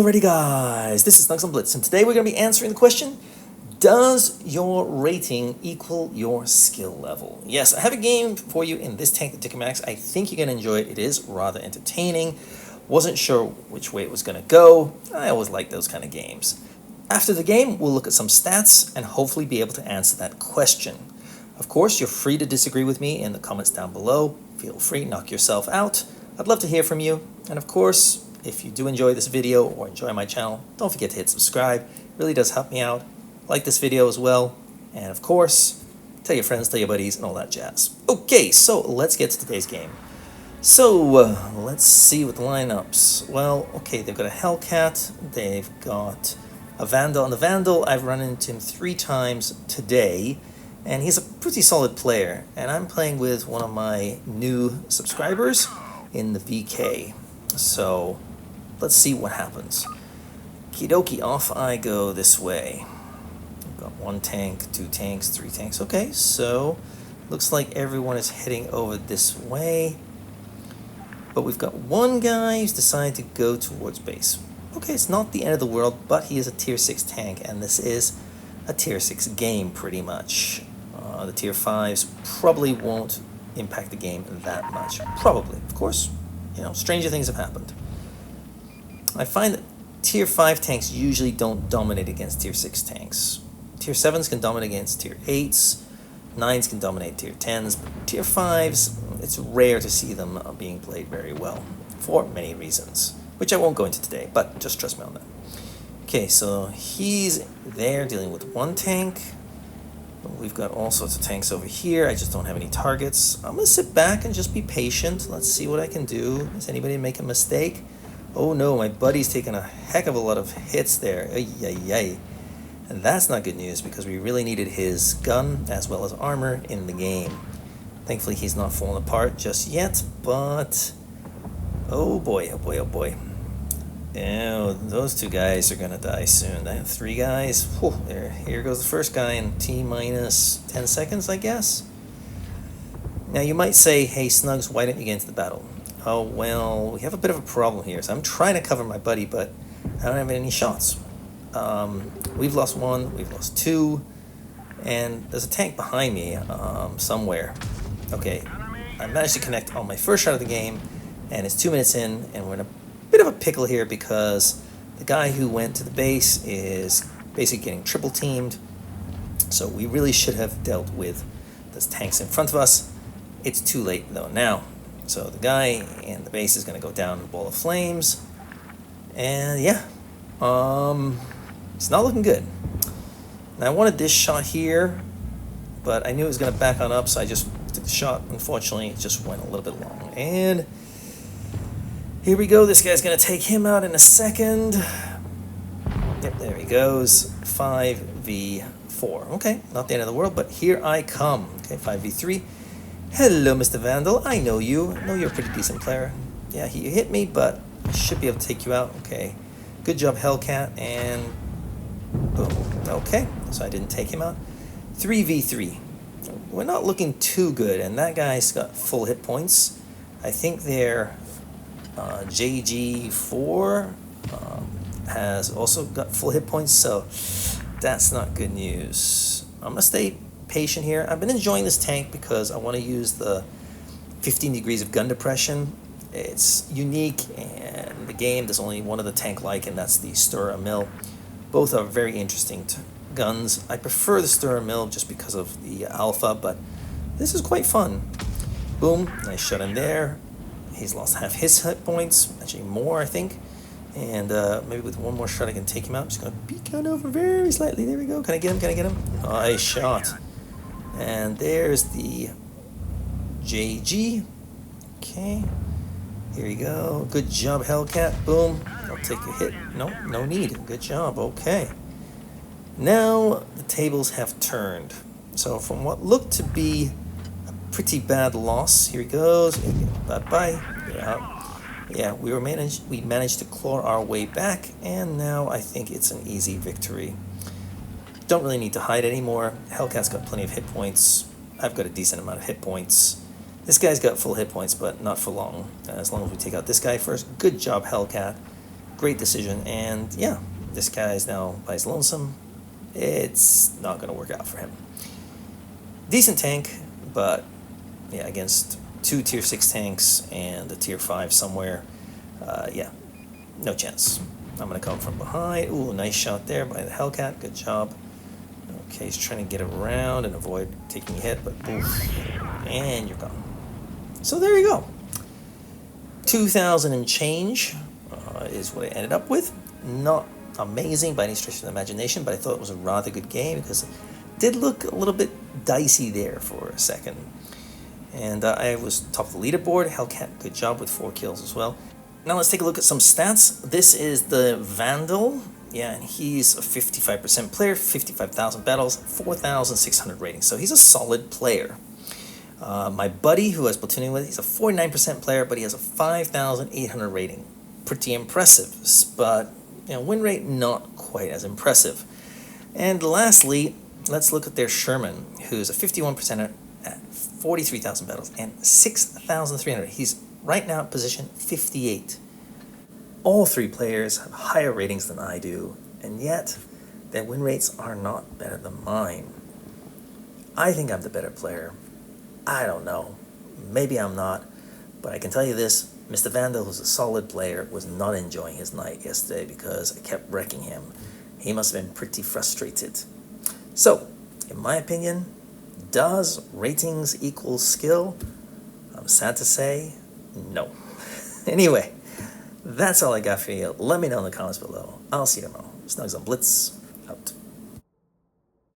Alrighty guys, this is Snugsonblitz, and today we're going to be answering the question, does your rating equal your skill level? Yes, I have a game for you in this tank, the DICKER Max. I think you're going to enjoy it. It is rather entertaining. Wasn't sure which way it was going to go. I always like those kind of games. After the game, we'll look at some stats and hopefully be able to answer that question. Of course, you're free to disagree with me in the comments down below. Feel free, knock yourself out. I'd love to hear from you. And of course, if you do enjoy this video or enjoy my channel, don't forget to hit subscribe. It really does help me out. Like this video as well. And of course, tell your friends, tell your buddies, and all that jazz. Okay, so let's get to today's game. So, let's see what the lineups. Well, okay, they've got a Hellcat. They've got a Vandal. And the Vandal, I've run into him 3 times today. And he's a pretty solid player. And I'm playing with one of my new subscribers in the VK. So, let's see what happens. Kidoki, off I go this way. I've got 1 tank, 2 tanks, 3 tanks. Okay, so looks like everyone is heading over this way. But we've got one guy who's decided to go towards base. Okay, it's not the end of the world, but he is a tier 6 tank, and this is a tier 6 game pretty much. The tier 5s probably won't impact the game that much. Probably, of course. You know, stranger things have happened. I find that tier 5 tanks usually don't dominate against tier 6 tanks. Tier 7s can dominate against tier 8s, 9s can dominate tier 10s, but tier 5s, it's rare to see them being played very well, for many reasons, which I won't go into today, but just trust me on that. Okay, so he's there dealing with 1 tank. We've got all sorts of tanks over here. I just don't have any targets. I'm going to sit back and just be patient. Let's see what I can do. Does anybody make a mistake? Oh no, my buddy's taking a heck of a lot of hits there. Ay, ay, ay. And that's not good news because we really needed his gun as well as armor in the game. Thankfully he's not falling apart just yet, but oh boy, oh boy, oh boy. Oh, those 2 guys are gonna die soon. I have 3 guys. Whew, here goes the first guy in T-minus 10 seconds, I guess. Now you might say, hey Snugs, why didn't you get into the battle? Oh, well, we have a bit of a problem here. So I'm trying to cover my buddy, but I don't have any shots. We've lost 1, we've lost 2, and there's a tank behind me somewhere. Okay, I managed to connect on my first shot of the game, and it's 2 minutes in, and we're in a bit of a pickle here because the guy who went to the base is basically getting triple teamed. So we really should have dealt with those tanks in front of us. It's too late though now. So the guy in the base is going to go down in a ball of flames. And yeah, it's not looking good. Now I wanted this shot here, but I knew it was going to back on up, so I just took the shot. Unfortunately, it just went a little bit long. And here we go. This guy's going to take him out in a second. Yep, there he goes. 5v4. Okay, not the end of the world, but here I come. Okay, 5v3. Hello, Mr. Vandal. I know you. I know you're a pretty decent player. Yeah, you hit me, but I should be able to take you out. Okay. Good job, Hellcat. And boom. Okay, so I didn't take him out. 3v3. We're not looking too good, and that guy's got full hit points. I think they're JG4 has also got full hit points, so that's not good news. I'm going to stay patient here. I've been enjoying this tank because I want to use the 15 degrees of gun depression. It's unique, and the game, there's only one of the tank like, and that's the Stir Mill. Both are very interesting guns. I prefer the Stir Mill just because of the alpha, but this is quite fun. Boom, nice shot in there. He's lost half his hit points, actually more, I think. And maybe with one more shot I can take him out. I'm just going to peek on over very slightly. There we go. Can I get him? Can I get him? Nice shot. And there's the JG. Okay. Here we go. Good job, Hellcat. Boom. I'll take a hit. No, no need. Good job. Okay. Now the tables have turned. So from what looked to be pretty bad loss. Here he goes. Bye-bye. Yeah, we managed to claw our way back, and now I think it's an easy victory. Don't really need to hide anymore. Hellcat's got plenty of hit points. I've got a decent amount of hit points. This guy's got full hit points, but not for long. As long as we take out this guy first. Good job, Hellcat. great decision. And yeah, this guy is now by his lonesome. It's not going to work out for him. Decent tank, but yeah, against 2 tier 6 tanks and a tier 5 somewhere, yeah, no chance. I'm going to come from behind. Ooh, nice shot there by the Hellcat. Good job. Okay, he's trying to get around and avoid taking a hit, but oof, and you're gone. So there you go. 2,000 and change is what I ended up with. Not amazing by any stretch of the imagination, but I thought it was a rather good game because it did look a little bit dicey there for a second. And I was top of the leaderboard. Hellcat, good job with 4 kills as well. Now let's take a look at some stats. This is the Vandal. Yeah, and he's a 55% player, 55,000 battles, 4,600 ratings. So he's a solid player. My buddy who I was platooning with, he's a 49% player, but he has a 5,800 rating. Pretty impressive, but win rate not quite as impressive. And lastly, let's look at their Sherman, who's a 51% at 43,000 battles and 6,300. He's right now at position 58. All 3 players have higher ratings than I do, and yet their win rates are not better than mine. I think I'm the better player. I don't know. Maybe I'm not, but I can tell you this, Mr. Vandal, who's a solid player, was not enjoying his night yesterday because I kept wrecking him. He must have been pretty frustrated. So, in my opinion, does ratings equal skill? I'm sad to say, no. Anyway, that's all I got for you. Let me know in the comments below. I'll see you tomorrow. Snugsonblitz.